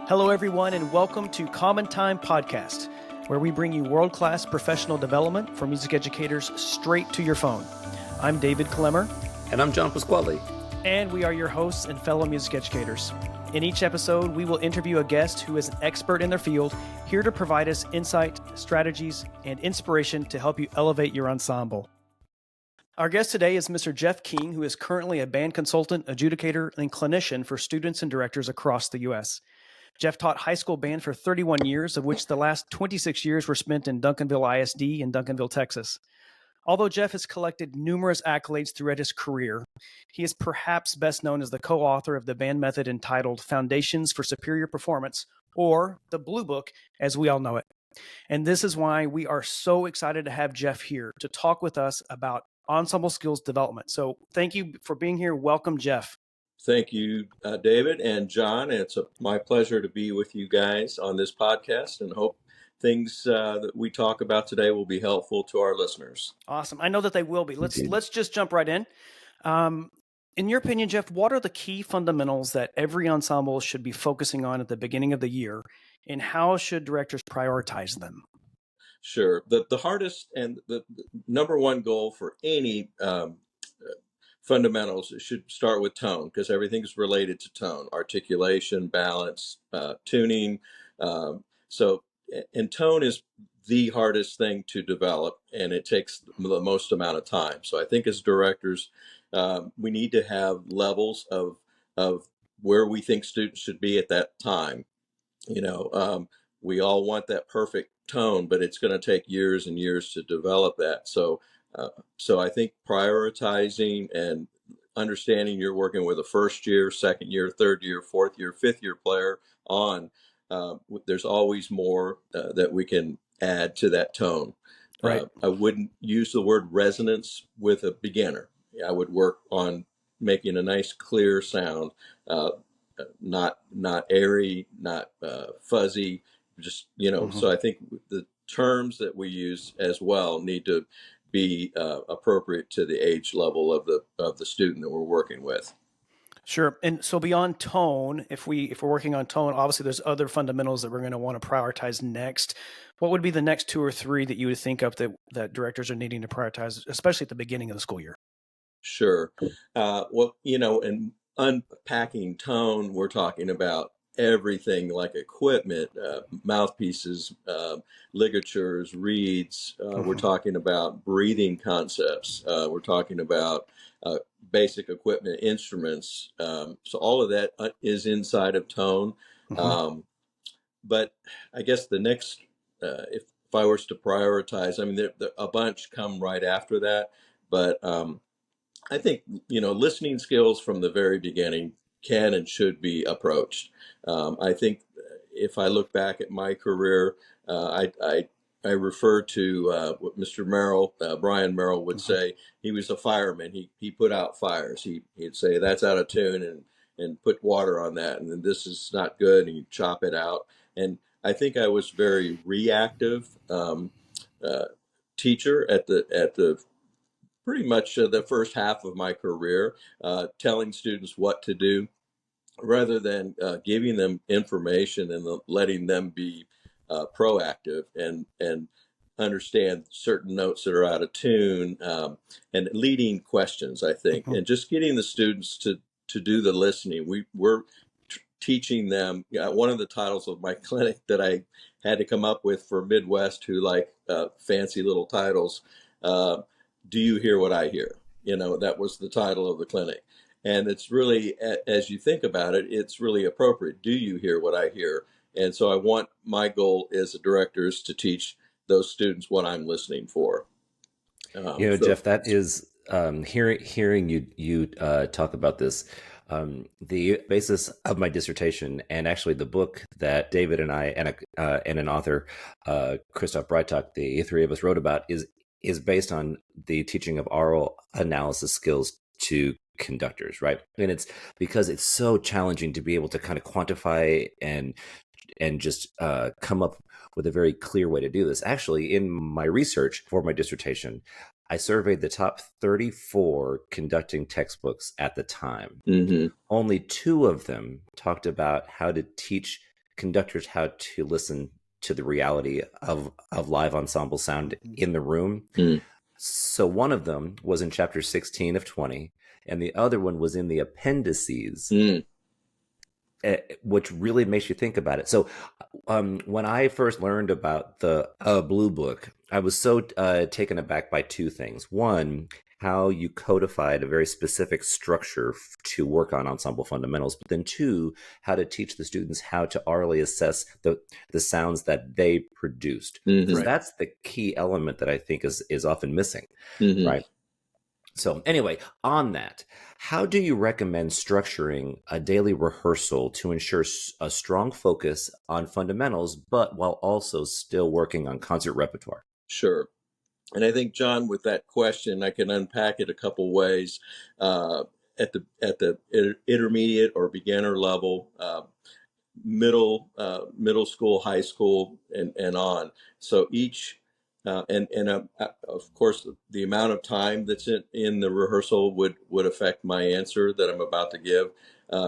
Hello, everyone, and welcome to Common Time Podcast, where we bring you world-class professional development for music educators straight to your phone. I'm David Clemmer. And I'm John Pasquale. And we are your hosts and fellow music educators. In each episode, we will interview a guest who is an expert in their field, here to provide us insight, strategies, and inspiration to help you elevate your ensemble. Our guest today is Mr. Jeff King, who is currently a band consultant, adjudicator, and clinician for students and directors across the U.S. Jeff taught high school band for 31 years, of which the last 26 years were spent in Duncanville ISD in Duncanville, Texas. Although Jeff has collected numerous accolades throughout his career, he is perhaps best known as the co-author of the band method entitled Foundations for Superior Performance, or the Blue Book, as we all know it. And this is why we are so excited to have Jeff here to talk with us about ensemble skills development. So thank you for being here. Welcome, Jeff. Thank you, David and John. It's my pleasure to be with you guys on this podcast, and hope things that we talk about today will be helpful to our listeners. Awesome. I know that they will be. Let's just jump right in. In your opinion, Jeff, what are the key fundamentals that every ensemble should be focusing on at the beginning of the year, and how should directors prioritize them? Sure. The hardest and the number one goal for any fundamentals should start with tone, because everything's related to tone, articulation, balance, tuning. And tone is the hardest thing to develop, and it takes the most amount of time. So I think as directors, we need to have levels of where we think students should be at that time. We all want that perfect tone, but it's going to take years and years to develop that. So I think prioritizing and understanding you're working with a first year, second year, third year, fourth year, fifth year player on, there's always more that we can add to that tone. Right. I wouldn't use the word resonance with a beginner. I would work on making a nice, clear sound, not airy, not fuzzy. Just, So I think the terms that we use as well need to be appropriate to the age level of the student that we're working with. Sure. And so beyond tone, if we're working on tone, obviously there's other fundamentals that we're going to want to prioritize next. What would be the next two or three that you would think of that directors are needing to prioritize, especially at the beginning of the school year? Sure. In unpacking tone, we're talking about everything like equipment, mouthpieces, ligatures, reeds. We're talking about breathing concepts. We're talking about basic equipment, instruments. So all of that is inside of tone. But I guess the next, if I was to prioritize, I mean, a bunch come right after that. But I think, listening skills from the very beginning can and should be approached. I think if I look back at my career, I refer to what Mr. Merrill, Brian Merrill would say. He was a fireman. He put out fires. He'd say, that's out of tune, and put water on that, and then this is not good, and you chop it out. And I think I was very reactive teacher at the pretty much the first half of my career, telling students what to do, rather than giving them information and letting them be proactive and understand certain notes that are out of tune, and leading questions, I think, and just getting the students to do the listening. We're teaching them. One of the titles of my clinic that I had to come up with for Midwest, who like fancy little titles, do you hear what I hear? That was the title of the clinic. And it's really, as you think about it, it's really appropriate. Do you hear what I hear? And so my goal as a director is to teach those students what I'm listening for. Jeff, that is hearing you talk about this, the basis of my dissertation, and actually the book that David and I and an author, Christoph Breitach, the three of us wrote about, is based on the teaching of oral analysis skills to conductors, right? And it's because it's so challenging to be able to kind of quantify and just come up with a very clear way to do this. Actually, in my research for my dissertation, I surveyed the top 34 conducting textbooks at the time. Only 2 of them talked about how to teach conductors how to listen to the reality of live ensemble sound in the room. Mm. So one of them was in chapter 16 of 20, and the other one was in the appendices, which really makes you think about it. So when I first learned about the Blue Book, I was so taken aback by two things. One, how you codified a very specific structure to work on ensemble fundamentals, but then two, how to teach the students how to orally assess the sounds that they produced. Because that's the key element that I think is often missing, right? So anyway, on that, how do you recommend structuring a daily rehearsal to ensure a strong focus on fundamentals, but while also still working on concert repertoire? Sure. And I think, John, with that question, I can unpack it a couple ways. At the intermediate or beginner level, middle school, high school, and on. So each of course, the amount of time that's in the rehearsal would affect my answer that I'm about to give.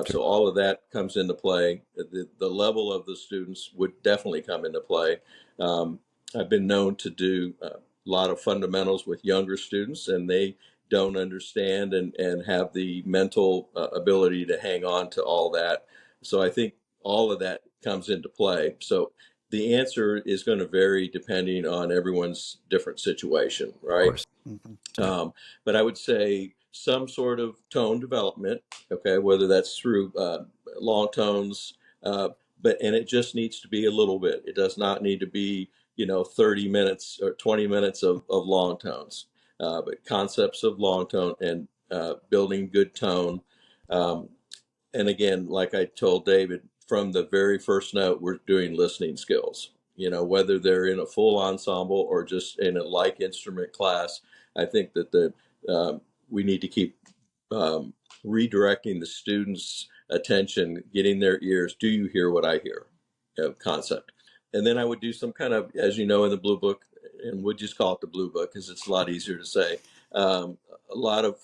So all of that comes into play. The level of the students would definitely come into play. I've been known to do a lot of fundamentals with younger students, and they don't understand and have the mental ability to hang on to all that. So I think all of that comes into play. So the answer is going to vary depending on everyone's different situation, right? Of course. But I would say some sort of tone development, okay, whether that's through long tones, and it just needs to be a little bit. It does not need to be, 30 minutes or 20 minutes of long tones, but concepts of long tone and building good tone. And again, like I told David, from the very first note, we're doing listening skills. Whether they're in a full ensemble or just in a like instrument class, I think that we need to keep redirecting the students' attention, getting their ears. Do you hear what I hear? Concept. And then I would do some kind of, as you know, in the Blue Book, and we'll just call it the Blue Book because it's a lot easier to say, a lot of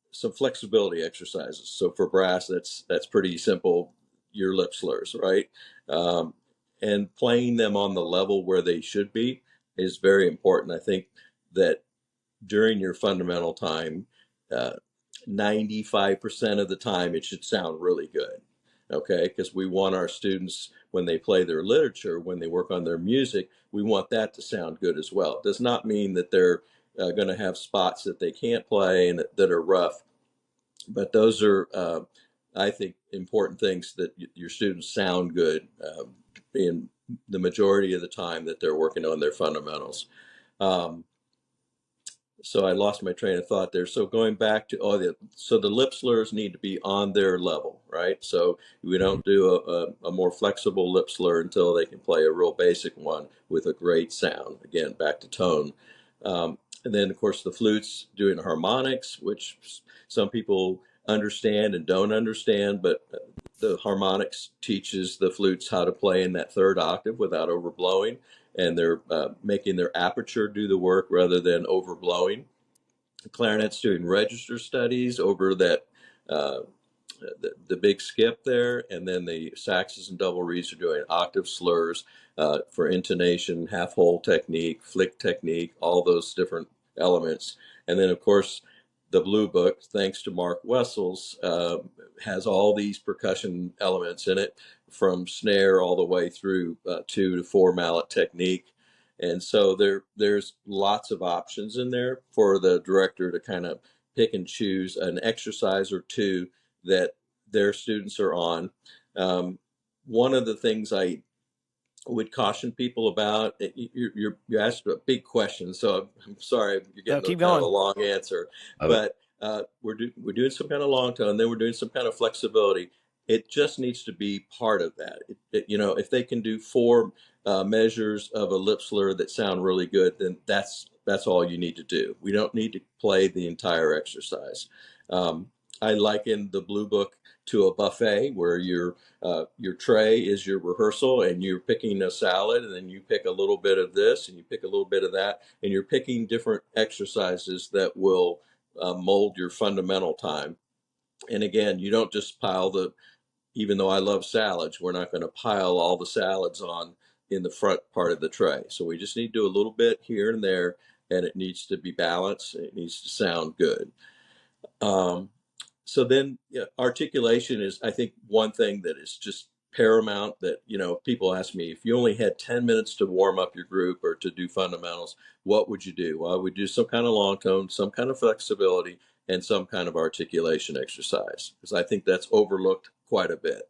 some flexibility exercises. So for brass, that's pretty simple. Your lip slurs, right? And playing them on the level where they should be is very important. I think that during your fundamental time, 95% of the time, it should sound really good. Okay, because we want our students, when they play their literature, when they work on their music, we want that to sound good as well. It does not mean that they're going to have spots that they can't play and that are rough, but those are, I think, important things that your students sound good in the majority of the time that they're working on their fundamentals. So I lost my train of thought there. So going back to the lip slurs need to be on their level, right? So we don't do a more flexible lip slur until they can play a real basic one with a great sound. Again, back to tone. And then, of course, the flutes doing harmonics, which some people understand and don't understand, but the harmonics teaches the flutes how to play in that third octave without overblowing, and they're making their aperture do the work rather than overblowing. The clarinet's doing register studies over that the big skip there, and then the saxes and double reeds are doing octave slurs for intonation, half-hole technique, flick technique, all those different elements. And then, of course, the Blue Book, thanks to Mark Wessels, has all these percussion elements in it, from snare all the way through 2 to 4 mallet technique. And so there's lots of options in there for the director to kind of pick and choose an exercise or two that their students are on. One of the things I would caution people about, you asked a big question, so I'm sorry you're getting kind of a long answer, but we're doing some kind of long tone, then we're doing some kind of flexibility. It just needs to be part of that. If they can do 4 measures of a lip slur that sound really good, then that's all you need to do. We don't need to play the entire exercise. I liken the Blue Book to a buffet where your tray is your rehearsal, and you're picking a salad, and then you pick a little bit of this and you pick a little bit of that, and you're picking different exercises that will mold your fundamental time. And again, you don't just pile even though I love salads, we're not going to pile all the salads on in the front part of the tray. So we just need to do a little bit here and there, and it needs to be balanced. It needs to sound good. So then articulation is, I think, one thing that is just paramount that, people ask me, if you only had 10 minutes to warm up your group or to do fundamentals, what would you do? Well, I would do some kind of long tone, some kind of flexibility, and some kind of articulation exercise, because I think that's overlooked quite a bit.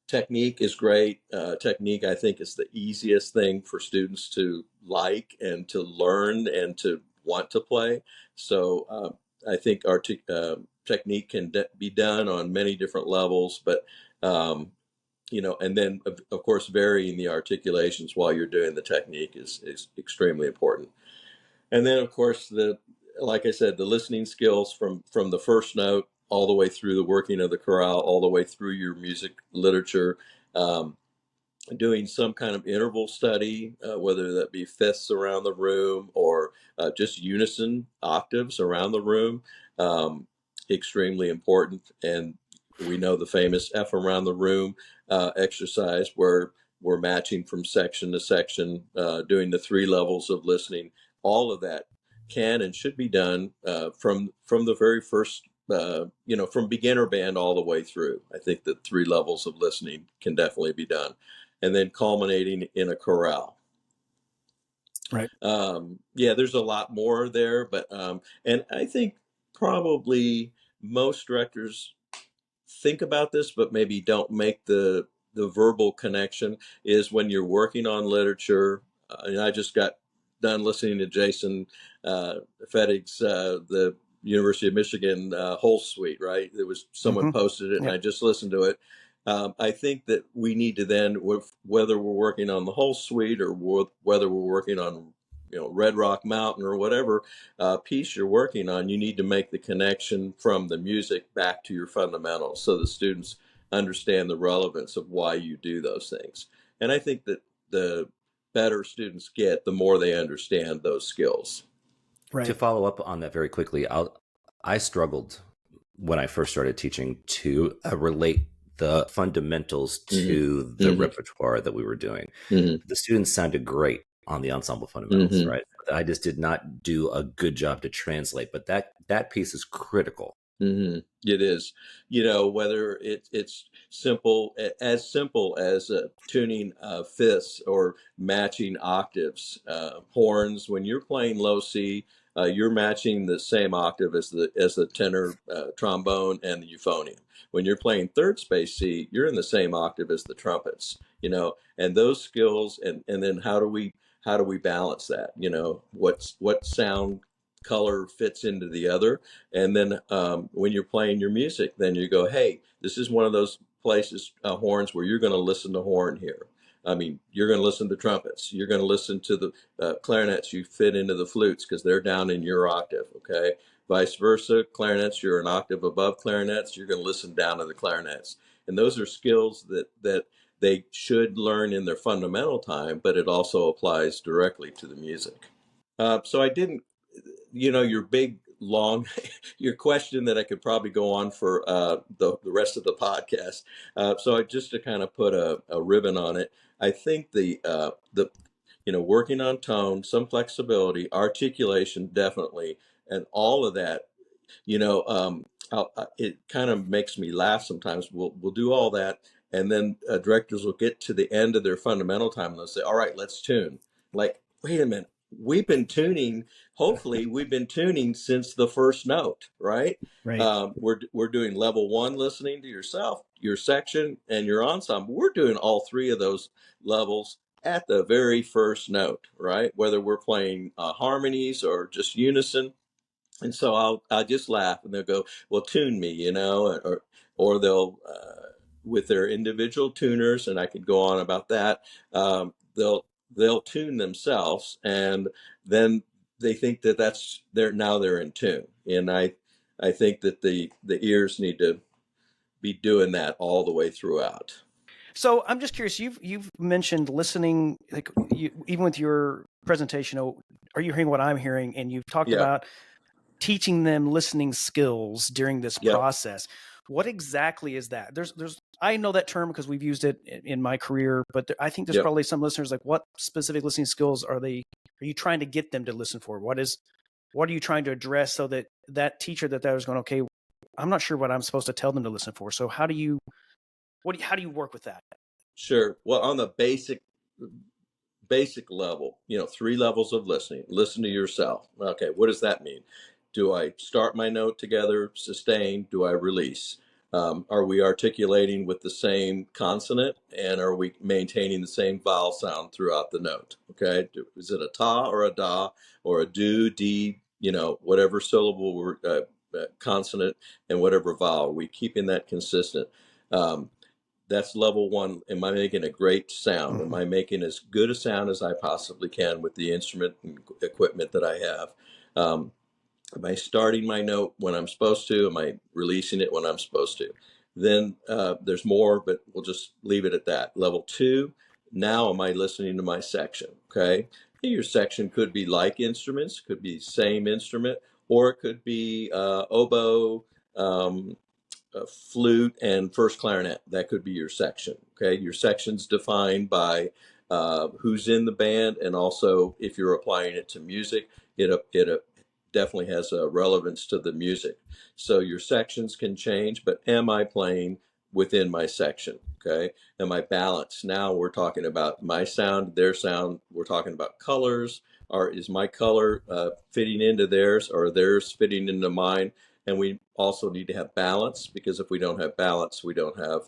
Technique is great. Technique, I think, is the easiest thing for students to like and to learn and to want to play. So I think our technique can be done on many different levels, but and then of course varying the articulations while you're doing the technique is extremely important. And then of course like I said, the listening skills from the first note all the way through the working of the chorale, all the way through your music literature, doing some kind of interval study, whether that be fifths around the room or just unison octaves around the room, extremely important. And we know the famous F around the room exercise where we're matching from section to section, doing the 3 levels of listening. All of that can and should be done from the very first, from beginner band all the way through. I think that 3 levels of listening can definitely be done, and then culminating in a chorale. Right. There's a lot more there, but and I think probably most directors think about this, but maybe don't make the verbal connection, is when you're working on literature. And I just got done listening to Jason Fettig's the University of Michigan whole suite, right? There was someone posted it, and I just listened to it. I think that we need to then, whether we're working on the whole suite or whether we're working on Red Rock Mountain or whatever piece you're working on, you need to make the connection from the music back to your fundamentals so the students understand the relevance of why you do those things. And I think that the better students get, the more they understand those skills. Right. To follow up on that very quickly, I struggled when I first started teaching to relate the fundamentals to the repertoire that we were doing. The students sounded great on the ensemble fundamentals, right? I just did not do a good job to translate, but that piece is critical. It is, whether it's simple as tuning fifths or matching octaves, horns. When you're playing low C, you're matching the same octave as the tenor trombone and the euphonium. When you're playing third space C, you're in the same octave as the trumpets. And those skills, and then how do we balance that? What sound color fits into the other. And then when you're playing your music, then you go, hey, this is one of those places, horns, where you're going to listen to horn here. I mean, you're going to listen to trumpets. You're going to listen to the clarinets. You fit into the flutes because they're down in your octave, okay? Vice versa, clarinets, you're an octave above clarinets. You're going to listen down to the clarinets. And those are skills that they should learn in their fundamental time, but it also applies directly to the music. So I didn't, your big, long, your question that I could probably go on for the rest of the podcast. So just to kind of put a ribbon on it, I think the working on tone, some flexibility, articulation, definitely, and all of that, it kind of makes me laugh sometimes. We'll do all that, and then directors will get to the end of their fundamental time and they'll say, all right, let's tune. Like, wait a minute. We've been tuning since the first note, right? Right. We're doing level 1 listening to yourself, your section, and your ensemble. We're doing all 3 of those levels at the very first note, right? Whether we're playing harmonies or just unison. And so I'll just laugh, and they'll go, well, tune me, or they'll with their individual tuners, and I could go on about that. They'll tune themselves, and then they think that they're in tune. And I think that the ears need to be doing that all the way throughout. So I'm just curious. You've mentioned listening, like even with your presentation. Are you hearing what I'm hearing? And you've talked about teaching them listening skills during this process. What exactly is that? There's I know that term because we've used it in my career, but I think there's Yep. probably some listeners like, what specific listening skills are you trying to get them to listen for? What are you trying to address so that teacher that was going, okay, I'm not sure what I'm supposed to tell them to listen for. So how do you work with that? Sure. Well, on the basic level, 3 levels of listening. Listen to yourself. Okay, what does that mean? Do I start my note together, sustain? Do I release? Are we articulating with the same consonant, and are we maintaining the same vowel sound throughout the note? Okay, is it a ta or a da or a do, d, whatever syllable, consonant, and whatever vowel? Are we keeping that consistent? That's level one. Am I making a great sound? Am I making as good a sound as I possibly can with the instrument and equipment that I have? Am I starting my note when I'm supposed to? Am I releasing it when I'm supposed to? Then there's more, but we'll just leave it at that. Level two, now am I listening to my section? Okay. Your section could be like instruments, could be same instrument, or it could be oboe, flute, and first clarinet. That could be your section. Okay, your section's defined by who's in the band, and also if you're applying it to music, it definitely has a relevance to the music. So your sections can change, but am I playing within my section? Okay, am I balanced? Now we're talking about my sound, their sound. We're talking about colors. Or is my color fitting into theirs, or theirs fitting into mine? And we also need to have balance, because if we don't have balance, we don't have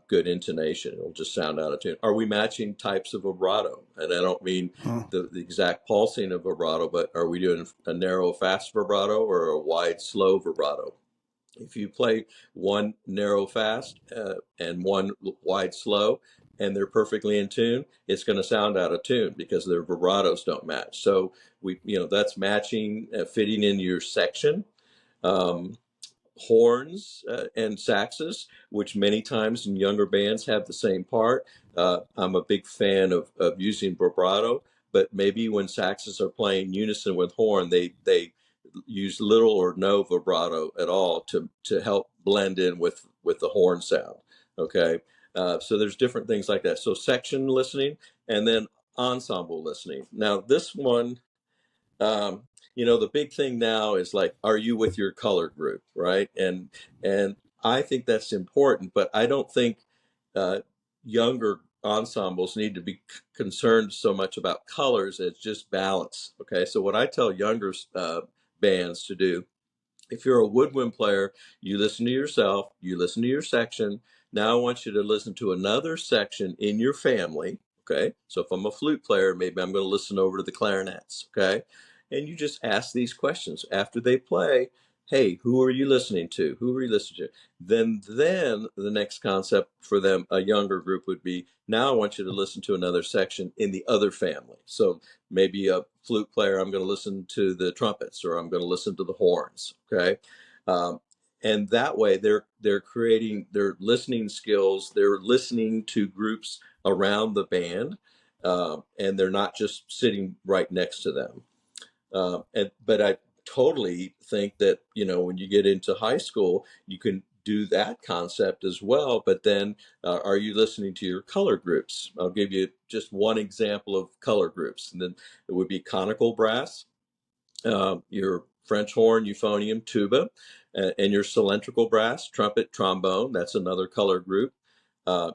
good intonation. It'll just sound out of tune. Are we matching types of vibrato? And I don't mean the exact pulsing of vibrato, but are we doing a narrow, fast vibrato or a wide, slow vibrato? If you play one narrow, fast and one wide, slow, and they're perfectly in tune, it's going to sound out of tune because their vibratos don't match. So that's matching, fitting in your section. Horns and saxes, which many times in younger bands have the same part. I'm a big fan of using vibrato, but maybe when saxes are playing unison with horn, they use little or no vibrato at all to help blend in with the horn sound. Okay, so there's different things like that. So section listening, and then ensemble listening. Now this one, the big thing now is like, are you with your color group, right? And I think that's important, but I don't think younger ensembles need to be concerned so much about colors as just balance. Okay, so what I tell younger bands to do, if you're a woodwind player, you listen to yourself, you listen to your section. Now I want you to listen to another section in your family. Okay, so if I'm a flute player, maybe I'm going to listen over to the clarinets. Okay, and you just ask these questions after they play. Hey, who are you listening to? Who are you listening to? Then the next concept for them, a younger group, would be, now I want you to listen to another section in the other family. So maybe a flute player, I'm going to listen to the trumpets, or I'm going to listen to the horns. Okay. And that way they're creating their listening skills. They're listening to groups around the band, and they're not just sitting right next to them. But I totally think that, when you get into high school, you can do that concept as well. But then are you listening to your color groups? I'll give you just one example of color groups. And then it would be conical brass, your French horn, euphonium, tuba, and your cylindrical brass, trumpet, trombone. That's another color group.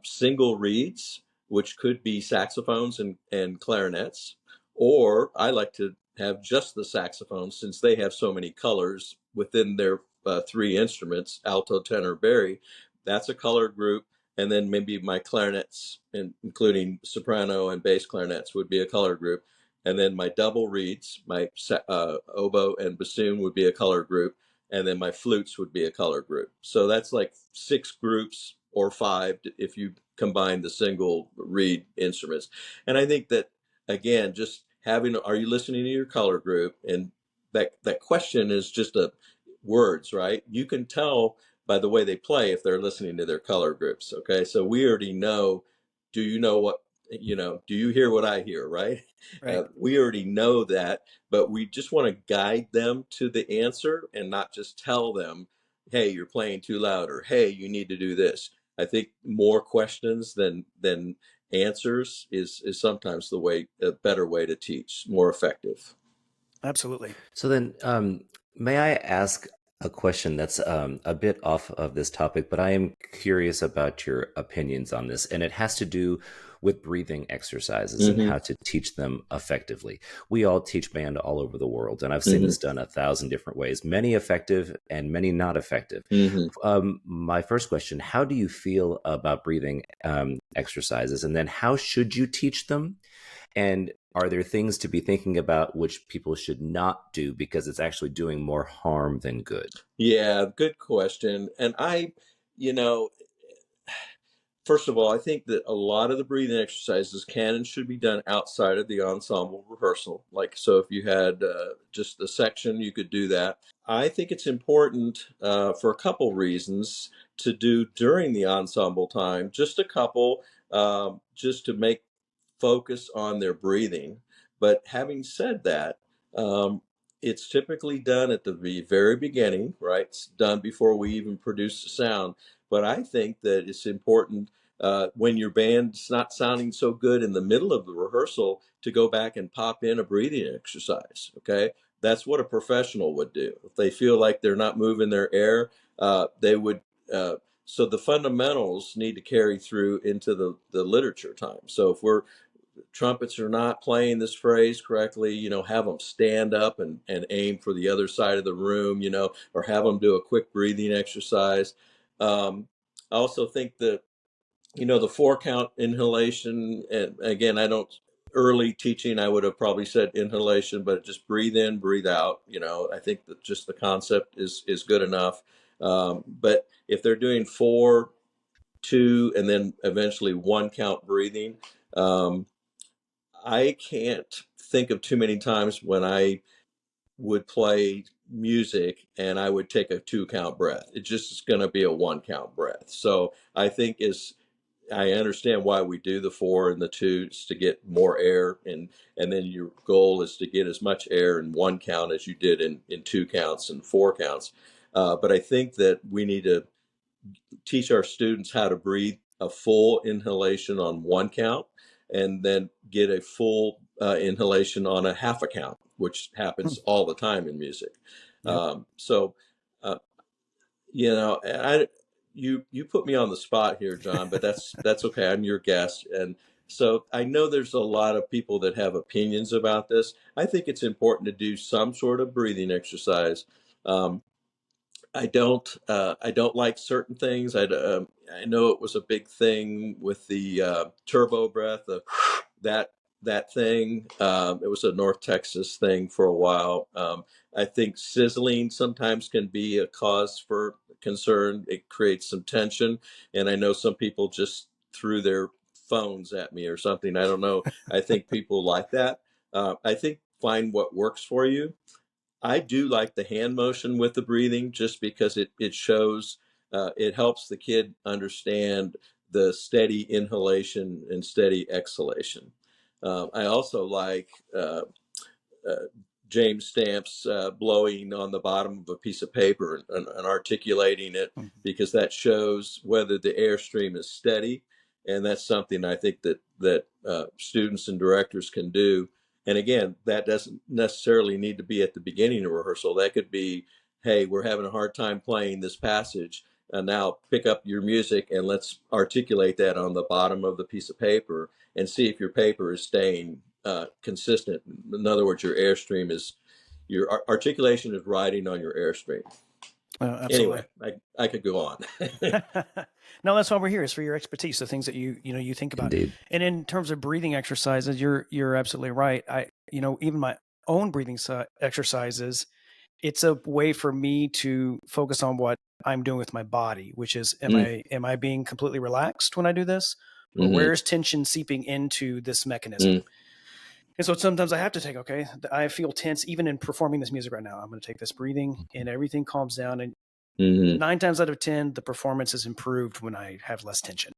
Single reeds, which could be saxophones and clarinets. Or I like to have just the saxophones, since they have so many colors within their 3 instruments, alto, tenor, bari. That's a color group. And then maybe my clarinets, including soprano and bass clarinets, would be a color group. And then my double reeds, my oboe and bassoon, would be a color group. And then my flutes would be a color group. So that's like 6 groups, or 5 if you combine the single reed instruments. And I think that, again, just having, are you listening to your color group? And that question is just words, right? You can tell by the way they play if they're listening to their color groups. Okay, so we already know. Do you know what, do you hear what I hear, right? Right. We already know that, but we just want to guide them to the answer and not just tell them, hey, you're playing too loud, or hey, you need to do this. I think more questions than answers is sometimes a better way to teach, more effective. Absolutely. So then, may I ask a question that's a bit off of this topic, but I am curious about your opinions on this, and it has to do with breathing exercises and Mm-hmm. how to teach them effectively. We all teach band all over the world, and I've seen Mm-hmm. this done 1,000 different ways, many effective and many not effective. Mm-hmm. My first question: how do you feel about breathing exercises, and then how should you teach them? And are there things to be thinking about which people should not do because it's actually doing more harm than good? Yeah, good question. And you know, first of all, I think that a lot of the breathing exercises can and should be done outside of the ensemble rehearsal. Like, so if you had just the section, you could do that. I think it's important for a couple reasons to do during the ensemble time, just a couple, just to make focus on their breathing. But having said that, um, it's typically done at the very beginning, right? It's done before we even produce the sound. But I think that it's important when your band's not sounding so good in the middle of the rehearsal to go back and pop in a breathing exercise. Okay, that's what a professional would do. If they feel like they're not moving their air, they would. So the fundamentals need to carry through into the literature time. So if we're trumpets are not playing this phrase correctly, have them stand up and aim for the other side of the room, or have them do a quick breathing exercise. I also think that, the 4 count inhalation, and again, early teaching, I would have probably said inhalation, but just breathe in, breathe out. I think that just the concept is good enough. But if they're doing 4, 2, and then eventually 1 count breathing, I can't think of too many times when I would play music and I would take a 2 count breath. It just is going to be a 1 count breath. So I think I understand why we do the 4 and the 2 is to get more air, and then your goal is to get as much air in 1 count as you did in 2 counts and 4 counts. But I think that we need to teach our students how to breathe a full inhalation on 1 count and then get a full inhalation on a half a count, which Hmm. happens all the time in music. Yep. So, uh, you put me on the spot here, John, but that's okay. I'm your guest, and so I know there's a lot of people that have opinions about this. I think it's important to do some sort of breathing exercise. Um, I don't like certain things. I know it was a big thing with the turbo breath, that that thing. It was a North Texas thing for a while. I think sizzling sometimes can be a cause for concern. It creates some tension, and I know some people just threw their phones at me or something. I don't know. I think people like that. I think find what works for you. I do like the hand motion with the breathing just because it shows, it helps the kid understand the steady inhalation and steady exhalation. I also like uh, James Stamps blowing on the bottom of a piece of paper and articulating it, Hmm. because that shows whether the airstream is steady, and that's something I think that students and directors can do. And again, that doesn't necessarily need to be at the beginning of rehearsal. That could be, hey, we're having a hard time playing this passage, and now pick up your music and let's articulate that on the bottom of the piece of paper and see if your paper is staying consistent. In other words, your articulation is riding on your airstream. Absolutely. Anyway, I could go on. No, that's why we're here, is for your expertise, the things that you think about. Indeed. And in terms of breathing exercises, you're absolutely right. Even my own breathing exercises, it's a way for me to focus on what I'm doing with my body, which is, am I being completely relaxed when I do this, or Mm-hmm. where is tension seeping into this mechanism? Mm-hmm. And so sometimes I have to take, okay, I feel tense even in performing this music right now. I'm going to take this breathing, and everything calms down. And Mm-hmm. 9 times out of 10, the performance is improved when I have less tension.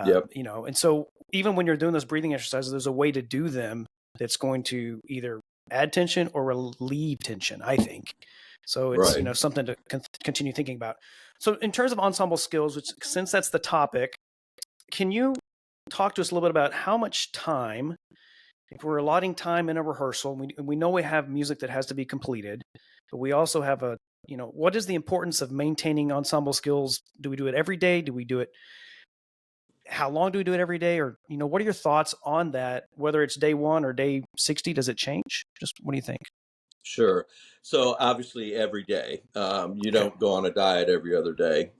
Yep. And so even when you're doing those breathing exercises, there's a way to do them that's going to either add tension or relieve tension, I think. So it's, Right. something to continue thinking about. So in terms of ensemble skills, which since that's the topic, can you talk to us a little bit about how much time, if we're allotting time in a rehearsal, we know we have music that has to be completed, but we also have what is the importance of maintaining ensemble skills? Do we do it every day? Do we do it? How long do we do it every day? Or, what are your thoughts on that? Whether it's day 1 or day 60, does it change? Just what do you think? Sure. So obviously every day, you Okay. don't go on a diet every other day.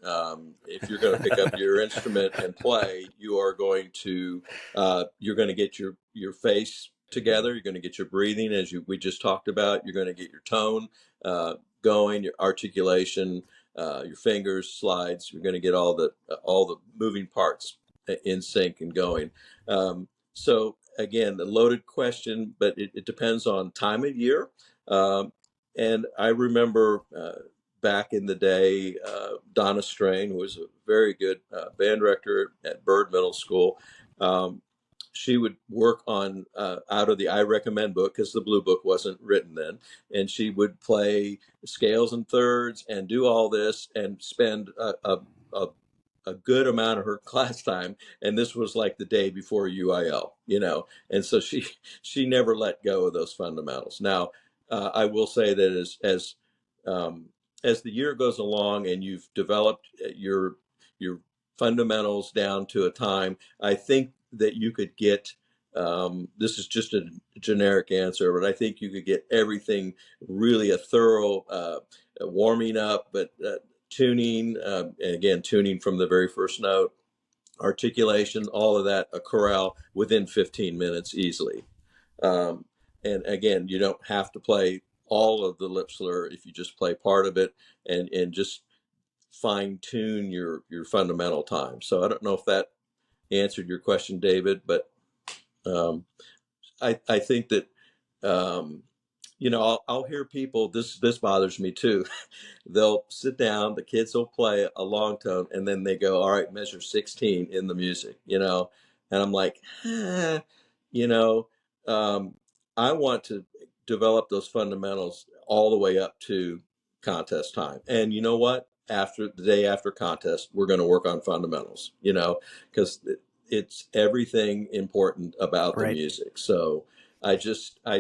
If you're going to pick up your instrument and play, you're going to get your face together. You're going to get your breathing, we just talked about. You're going to get your tone going, your articulation, your fingers, slides. You're going to get all the moving parts in sync and going. So again, the loaded question, but it depends on time of year. And I remember back in the day, Donna Strain, who was a very good band director at Byrd Middle School, she would work on out of the I Recommend book, because the Blue Book wasn't written then, and she would play scales and thirds and do all this and spend a good amount of her class time, and this was like the day before UIL, and so she never let go of those fundamentals. Now, I will say that as the year goes along and you've developed your fundamentals down to a time, I think that you could get. This is just a generic answer, but I think you could get everything really a thorough warming up, but tuning, and again, tuning from the very first note, articulation, all of that, a chorale within 15 minutes easily. And again, you don't have to play all of the lip slur if you just play part of it and just fine tune your fundamental time. So I don't know if that answered your question, David, but I think that I'll hear people. This bothers me too. They'll sit down, the kids will play a long tone, and then they go, "All right, measure 16 in the music," and I'm like, you know, um, I want to develop those fundamentals all the way up to contest time. And you know what? After the day after contest, we're going to work on fundamentals, because it's everything important about the Right. music. So I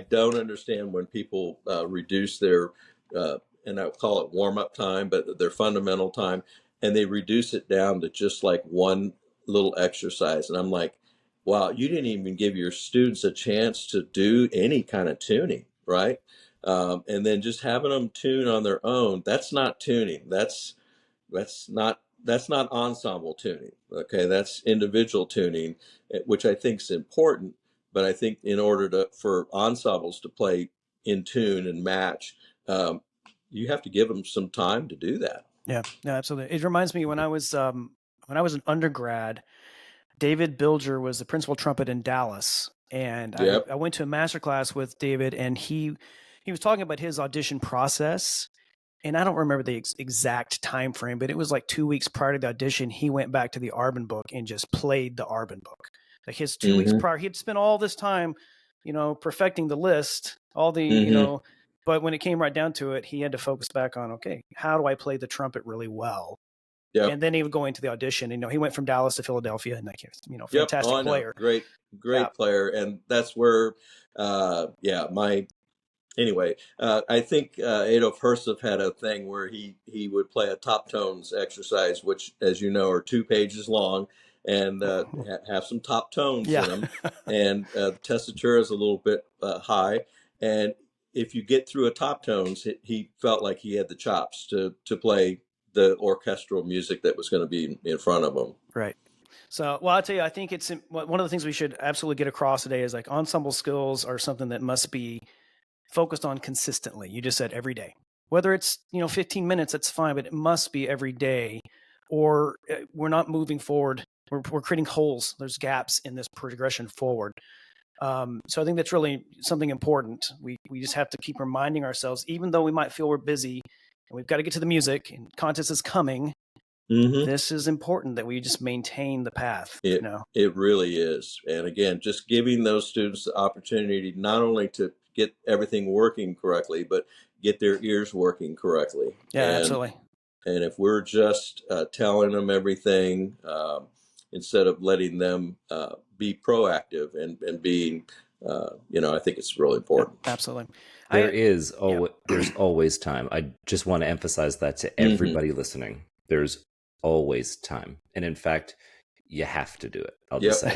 don't understand when people reduce their, and I call it warm up time, but their fundamental time, and they reduce it down to just like one little exercise. And I'm like, wow, you didn't even give your students a chance to do any kind of tuning, right? And then just having them tune on their own, that's not tuning. That's not ensemble tuning. Okay, that's individual tuning, which I think is important. But I think in order for ensembles to play in tune and match, you have to give them some time to do that. Yeah, no, absolutely. It reminds me when I was an undergrad, David Bilger was the principal trumpet in Dallas, and Yep. I went to a master class with David, and he was talking about his audition process. And I don't remember the exact time frame, but it was like 2 weeks prior to the audition, he went back to the Arbin book and just played the Arbin book. Like his 2 weeks Mm-hmm. prior, he'd spent all this time, perfecting the list, all the, Mm-hmm. but when it came right down to it, he had to focus back on, okay, how do I play the trumpet really well? Yep. And then he would go into the audition. He went from Dallas to Philadelphia, and Yep. fantastic Oh, I know. player. Great Yeah. player. And that's where, anyway, I think Adolf Hersov had a thing where he would play a top tones exercise, which, as you know, are 2 pages long, and have some top tones in them. And the tessitura is a little bit high. And if you get through a top tones, he felt like he had the chops to play the orchestral music that was going to be in front of him. Right. So, well, I'll tell you, I think it's one of the things we should absolutely get across today is like ensemble skills are something that must be focused on consistently. You just said every day. Whether it's, 15 minutes, that's fine, but it must be every day, or we're not moving forward. We're creating holes. There's gaps in this progression forward. So I think that's really something important. We just have to keep reminding ourselves, even though we might feel we're busy and we've got to get to the music and contest is coming, Mm-hmm. this is important that we just maintain the path. It really is. And again, just giving those students the opportunity not only to get everything working correctly, but get their ears working correctly. Yeah, absolutely. And if we're just telling them everything instead of letting them be proactive and being, I think it's really important. Yeah, absolutely. There's always time. I just want to emphasize that to everybody listening. There's always time. And in fact, you have to do it. I'll just say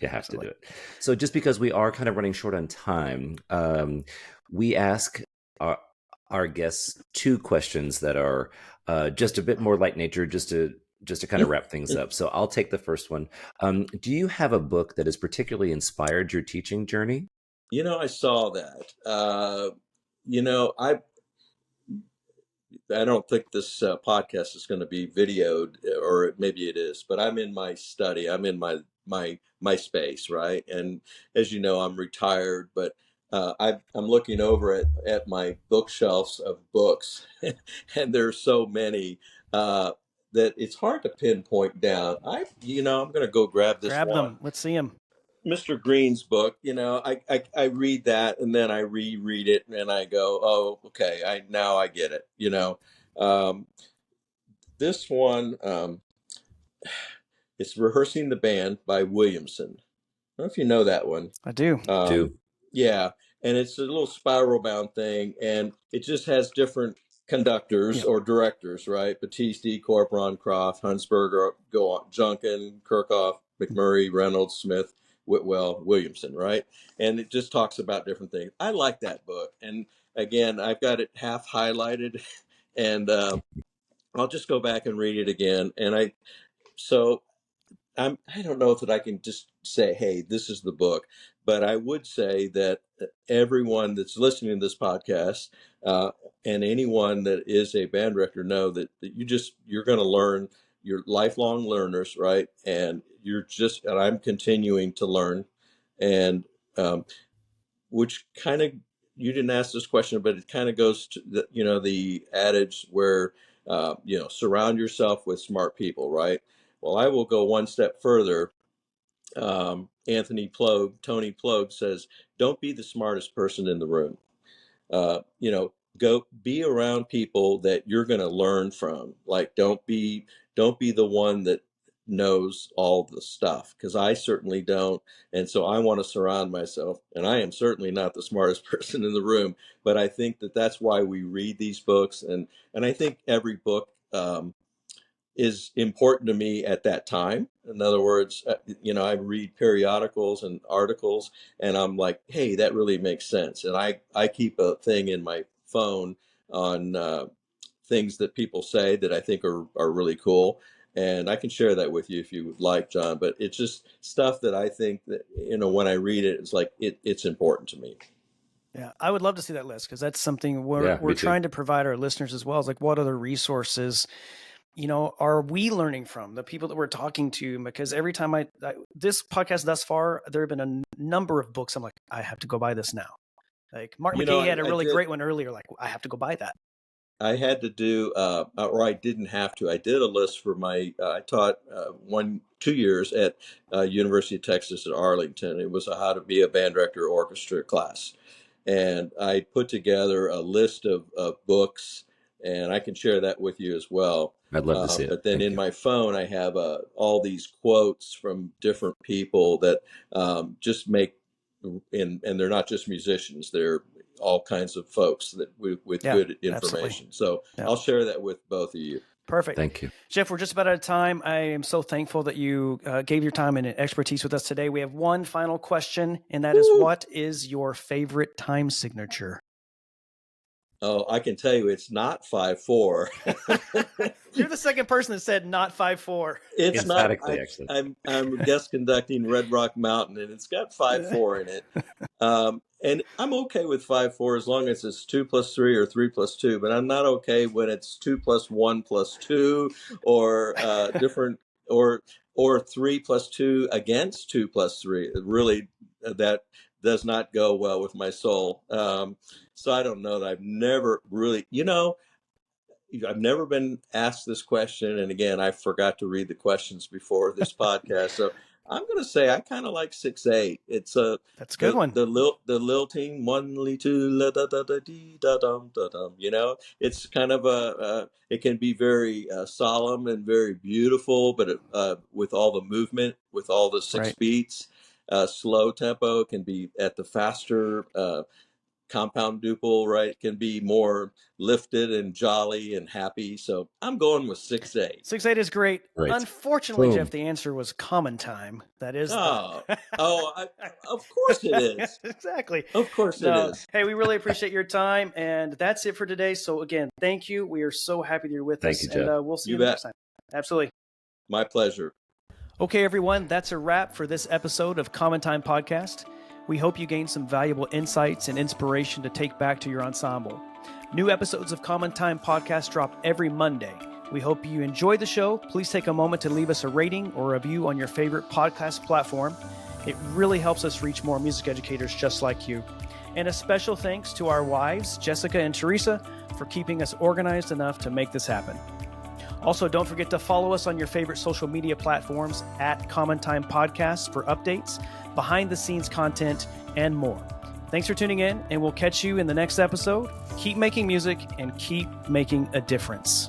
you have to do it. So just because we are kind of running short on time, we ask our guests 2 questions that are just a bit more light nature, just to kind of wrap things up. So I'll take the first one. Do you have a book that has particularly inspired your teaching journey? I saw that. I don't think this podcast is going to be videoed, or maybe it is, but I'm in my study. I'm in my space, right? And as you know, I'm retired, but I'm looking over at my bookshelves of books, and there's so many that it's hard to pinpoint down. I'm going to go grab this Grab one. them. Let's see them. Mr. Green's book, I read that and then I reread it and I go, oh, okay, I get it. This one, it's Rehearsing the Band by Williamson. I don't know if you know that one. I do. Yeah, and it's a little spiral bound thing, and it just has different conductors or directors, right? Battisti, Corporon, Croft, Hunsberger, go on, Junkin, Kirchhoff, McMurray, Reynolds, Smith, Whitwell, Williamson, right? And it just talks about different things. I like that book. And again, I've got it half highlighted and I'll just go back and read it again. And I don't know that I can just say, hey, this is the book, but I would say that everyone that's listening to this podcast and anyone that is a band director know that you're going to learn. You're lifelong learners, right? And and I'm continuing to learn. And which kind of, you didn't ask this question, but it kind of goes to the adage where, surround yourself with smart people, right? Well, I will go one step further. Tony Plogue says, don't be the smartest person in the room. Go be around people that you're going to learn from. Like, don't be the one that knows all the stuff, because I certainly don't. And so I want to surround myself, and I am certainly not the smartest person in the room, but I think that that's why we read these books. And I think every book, is important to me at that time. In other words, I read periodicals and articles and I'm like, hey, that really makes sense. And I keep a thing in my phone on things that people say that I think are really cool. And I can share that with you if you would like, John, but it's just stuff that I think that, when I read it, it's like, it's important to me. Yeah, I would love to see that list, because that's something we're trying to provide our listeners as well. It's like, what other resources are we learning from the people that we're talking to? Because every time this podcast thus far, there have been a number of books I'm like, I have to go buy this now. Like Mark McKay had a really great one earlier. Like, I have to go buy that. I had to do, or I didn't have to. I did a list for I taught 2 years at University of Texas at Arlington. It was a how to be a band director orchestra class. And I put together a list of books, and I can share that with you as well. I'd love to see it. But then in my phone, I have all these quotes from different people that just make, and they're not just musicians, they're all kinds of folks that with good information. Absolutely. So I'll share that with both of you. Perfect. Thank you. Jeff, we're just about out of time. I am so thankful that you gave your time and expertise with us today. We have one final question, and that is, what is your favorite time signature? Oh, I can tell you it's not 5/4. You're the second person that said not 5/4. It's not. I'm guest conducting Red Rock Mountain, and it's got 5/4 in it. And I'm okay with 5/4 as long as it's 2 + 3 or 3 + 2. But I'm not okay when it's 2 + 1 + 2 or different or 3 + 2 against 2 + 3. It really, that does not go well with my soul. So I don't know that I've never really, I've never been asked this question. And again, I forgot to read the questions before this podcast. So I'm going to say I kind of like 6/8. It's That's a good one. The lilting, one li two la da da da dee da dum da dum. It's kind of it can be very solemn and very beautiful, but with all the movement, with all the six beats, slow tempo can be at the faster. Compound duple, right, can be more lifted and jolly and happy. So I'm going with 6/8. 6/8 is great. Unfortunately, Jeff, the answer was common time. That is. Of course it is. Exactly. Of course it is. Hey, we really appreciate your time, and that's it for today. So again, thank you. We are so happy that you're with us. Thank you, Jeff. And we'll see you next time. Absolutely. My pleasure. Okay, everyone, that's a wrap for this episode of Common Time Podcast. We hope you gained some valuable insights and inspiration to take back to your ensemble. New episodes of Common Time Podcast drop every Monday. We hope you enjoyed the show. Please take a moment to leave us a rating or review on your favorite podcast platform. It really helps us reach more music educators just like you. And a special thanks to our wives, Jessica and Teresa, for keeping us organized enough to make this happen. Also, don't forget to follow us on your favorite social media platforms at Common Time Podcast for updates, behind-the-scenes content, and more. Thanks for tuning in, and we'll catch you in the next episode. Keep making music and keep making a difference.